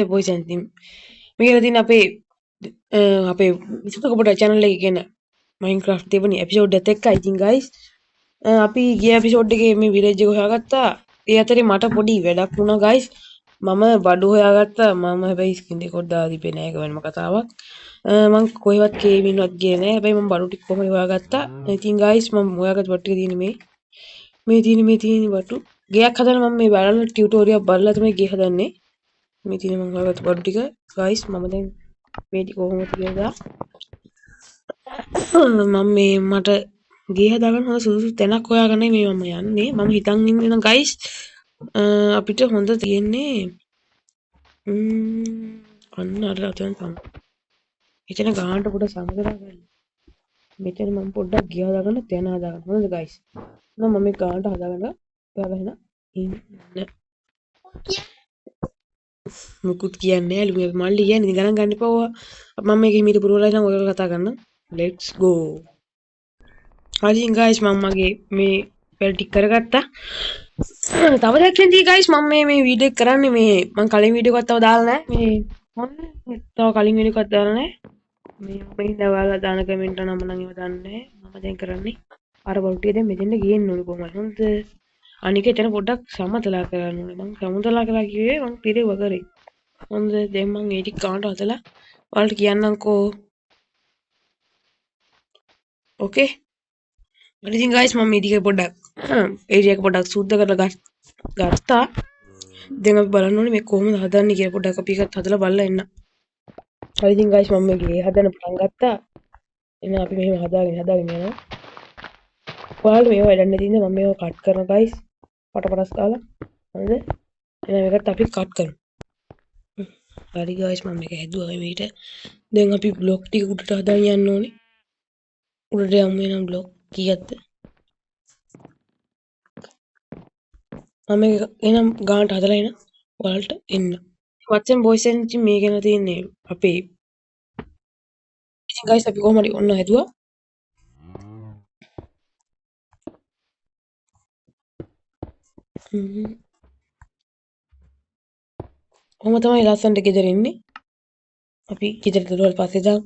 voice and theme. මේකලා තියෙන අපේ විසුත කපුට channel එකේ කියන Minecraft දෙවෙනි episode එකත් එක්කයි. ඉතින් guys අපි ගිය episode එකේ මේ village එක හොයාගත්තා. ඒ අතරේ මට පොඩි වැඩක් වුණා guys. මම බඩු හොයාගත්තා. මම හැබැයි skin record දාලා තිබ්බේ නෑ. ඒක වෙනම කතාවක්. මම කොහෙවත් කේවින්වත් ගියේ නෑ. හැබැයි මම බඩු ටික කොහොමද හොයාගත්තා. ඉතින් guys මම හොයාගත්ත බඩු ටික තියෙන්නේ මේ තියෙන බඩු. ගෙයක් හදන්න මම මේ බලන්න ටියුටෝරියක් බලලා තමයි ගේ හදන්නේ. මේ තියෙන මම හොයාගත්ත බඩු ටික guys මම දැන් මේ ටික කොහොමද කියලා මම මේ මට ගේ හදාගන්න හොඳ සුදුසු තැනක් හොයාගන්න මේ මම යන්නේ. මම හිතන් ඉන්නේ නම් guys අපිට හොඳ තියෙන්නේ අන්න අර අතන තමයි. එතන ගානට පොඩ සමතලා ගන්න. මෙතන මම පොඩ්ඩක් ගේ හදාගන්න තැන හදාගන්න. හොඳද guys? එහෙනම් මම මේ ගානට හදාගන්න ඔයාලා ඉන්න. මුකුත් කියන්නේ නෑ ලුමි මල්ලි කියන්නේ ගණන් ගන්න එපා ඔයා. මම මේක හිමීට පුරවලා ඉතින් ඔයගොල්ලෝ කතා කරන්න. let's go. හරි guys මම මගේ මේ පැල් ටික කරගත්තා. තව දෙයක් තියෙනවා guys මම මේ වීඩියෝ එක කරන්නේ මේ මම කලින් වීඩියෝ එකක් තව දාලා නෑ. මේ මොන්නේ තව කලින් වීඩියෝ එකක් දාලා නෑ. මේ හින්දා ඔයාලා දාන කමෙන්ට් නම් මම ඒව දන්නේ මම දැන් කරන්නේ අර බොල්ටිය දැන් මෙතෙන්ට ගේන්න ඕනේ කොහමද හොඳද අනික එතන පොඩ්ඩක් සමතලා කරන්න ඕනේ මම සමතලා කරලා කිව්වේ මම පිරෙව කරේ හොඳද දැන් මම ඒ ටික කාණ්ඩ හදලා ඔයාලට කියන්නම්කෝ ඕකේ ඉතින් guys මම මේ ටික පොඩ්ඩක් ඒරියා එක පොඩ්ඩක් සුද්ධ කරලා ගත්තා දැන් අපි බලන්න ඕනේ මේ කොහොමද හදන්නේ කියලා පොඩ්ඩක් අපි එකත් හදලා බලලා එන්න හරි ඉතින් guys මම මේ හදන්න පටන් ගත්තා එහෙනම් අපි මෙහෙම හදාගෙන යනවා ඔයාලට මේව වැඩක් නැති ඉඳන් මම මේව කට් කරනවා guys පටපටස් කාලා හරිද එහෙනම් මේකට අපි කට් කරමු හරි guys මම මේක හැදුවා මේකට දැන් අපි බ්ලොක් ටික උඩට හදාගෙන යන්න ඕනේ උඩට යමු එනම් බ්ලොක් කීයක්ද මම මේක එනම් ගානට හදලා එන ඔයාලට එන්න වචෙන් වොයිස් එකෙන් මේ ගැන තියෙන්නේ අපේ ඉතින් guys අපි කොහොම හරි ඔන්න හැදුවා කොහොම තමයි ලස්සනට ගෙදර ඉන්නේ අපි ගෙදර දරුවල් පස්සේ දාමු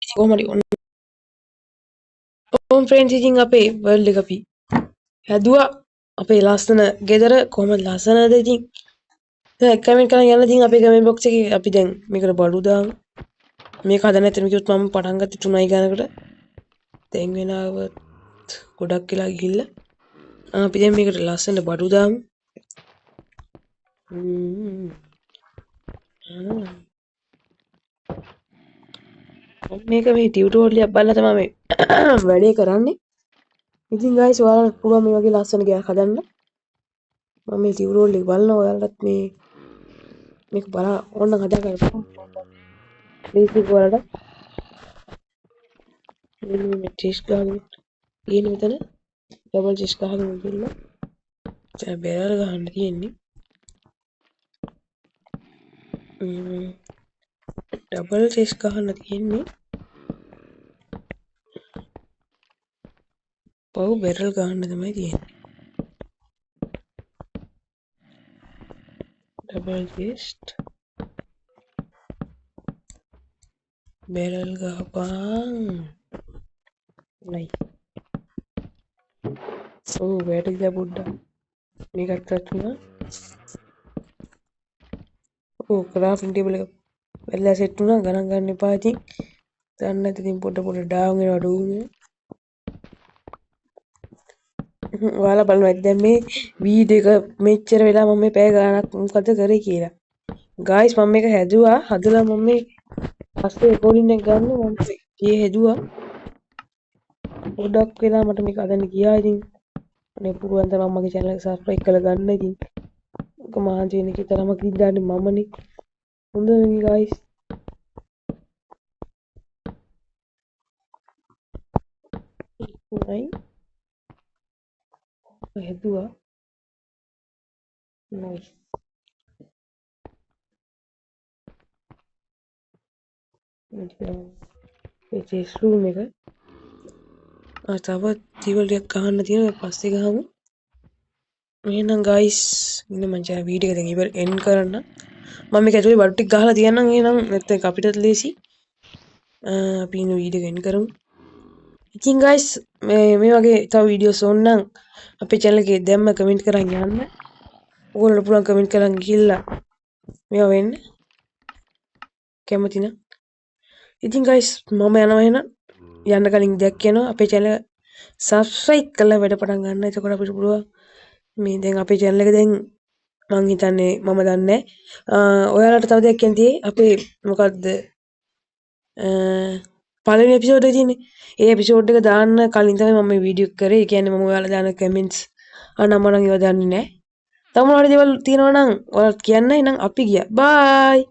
කොහොම හරි ඔන්න ෆ්‍රෙන්ඩ්ස් ඉතින් අපේ වර්ල්ඩ් එක අපි හැදුවා අපේ ලස්සන ගෙදර කොහොමද ලස්සනද ඉතින් දැන් කමෙන්ට් කරන් යන්න ඉතින් අපේ කමෙන්ට් බොක්ස් එකේ අපි දැන් මේකට බඩු දාමු මේක හදන්න ඇත්තටම කිව්වොත් මම පටන් ගත්තේ 3යි ගානකට දැන් වෙනාවත් ගොඩක් වෙලා ගිහිල්ලා අපි දැන් මේකට ලස්සන බඩු දාමු මේක මේ ටියුටෝරියක් බලලා තමයි මේ වැඩේ කරන්නේ ඉතින් guys ඔයාලට පුළුවන් මේ වගේ ලස්සන ගයක් හදන්න මම මේ ටියුටෝරියල් එක බලනවා ඔයාලටත් මේක බලා ඕනනම් හදා ගන්න ප්ලීස් ඔයාලට මේ ටිස් ගන්න ඉන්නේ මෙතන ඩබල් ටිස් ගහගෙන ඉන්න දැන් බෙරල් ගහන්න තියෙන්නේ ඩබල් ටිස් ගහන්න තියෙන්නේ පව් බෙරල් ගහන්න තමයි තියෙන්නේ ඩබල් ටිස් බෙරල් ගහපන් නයි ඔව් වැටි පොඩ්ඩක් මේකත් වුණා ඔව් ක්‍රාෆ්ටිං ටේබල් එක වෙලා සෙට් වුණා ගණන් ගන්න එපා ඉතින් දන්නේ නැති ඉතින් පොඩ ඩාවුන් වෙනවා ඩූන් ඔයාලා බලනවා දැන් මේ වීඩියෝ එක මෙච්චර වෙලා මම මේ පැය ගාණක් මොකද කරේ කියලා ගායිස් මම මේක හැදුවා හදලා මම මේ පස්සේ රෙකෝඩින් එක ගන්න මම මේ හැදුවා ගොඩක් වෙලා මට මේක හදන්න ගියා ඉතින් අනේ පුළුවන් තරම් මගේ channel එක subscribe කරලා ගන්න ඉතින් ඔක මහන්සි වෙන එක තරම කිව්ව දාන්නේ මමනේ හොඳද guys නයි හැදුවා නයිස් ඒ චේස් රූම් එක තව ටිවල් ටිකක් ගහන්න තියෙනවා පස්සේ ගහමු එහෙනම් ගයිස් ඉන්න මං චැනල් වීඩියෝ එක දැන් ඉවර එන්ඩ් කරන්න. මම මේක ඇතුලේ බඩු ටික ගහලා තියන්නම් එහෙනම් නැත්නම් අපිටත් ලේසි. අපි ඉන්න වීඩියෝ එක එන්ඩ් කරමු. ඉතින් ගයිස් මේ වගේ තව වීඩියෝස් ඕන නම් අපේ channel එකේ දැම්ම කමෙන්ට් කරන් යන්න. ඕගොල්ලෝ පුළුවන් කමෙන්ට් කරන් ගිහිල්ලා මේවා වෙන්න කැමති නම්. ඉතින් ගයිස් මම යනවා එහෙනම් යන්න කලින් දෙයක් කියනවා අපේ channel subscribe කරලා වැඩ පටන් ගන්න. එතකොට අපිට පුළුවන් මේ දැන් අපේ channel එක දැන් මං හිතන්නේ මම දන්නේ ඔයාලට තව දෙයක් කියන්න තියෙයි අපේ මොකක්ද පළවෙනි එපිසෝඩ් එකේ තියෙන්නේ ඒ එපිසෝඩ් එක දාන්න කලින් තමයි මම මේ වීඩියෝ එක කරේ. ඒ කියන්නේ මම ඔයාලා දාන කමෙන්ට්ස් අනම්ම නම් ඒවා දන්නේ නැහැ. තව මොනවද දේවල් තියෙනවා නම් ඔයාලට කියන්න. එහෙනම් අපි ගියා. බයි.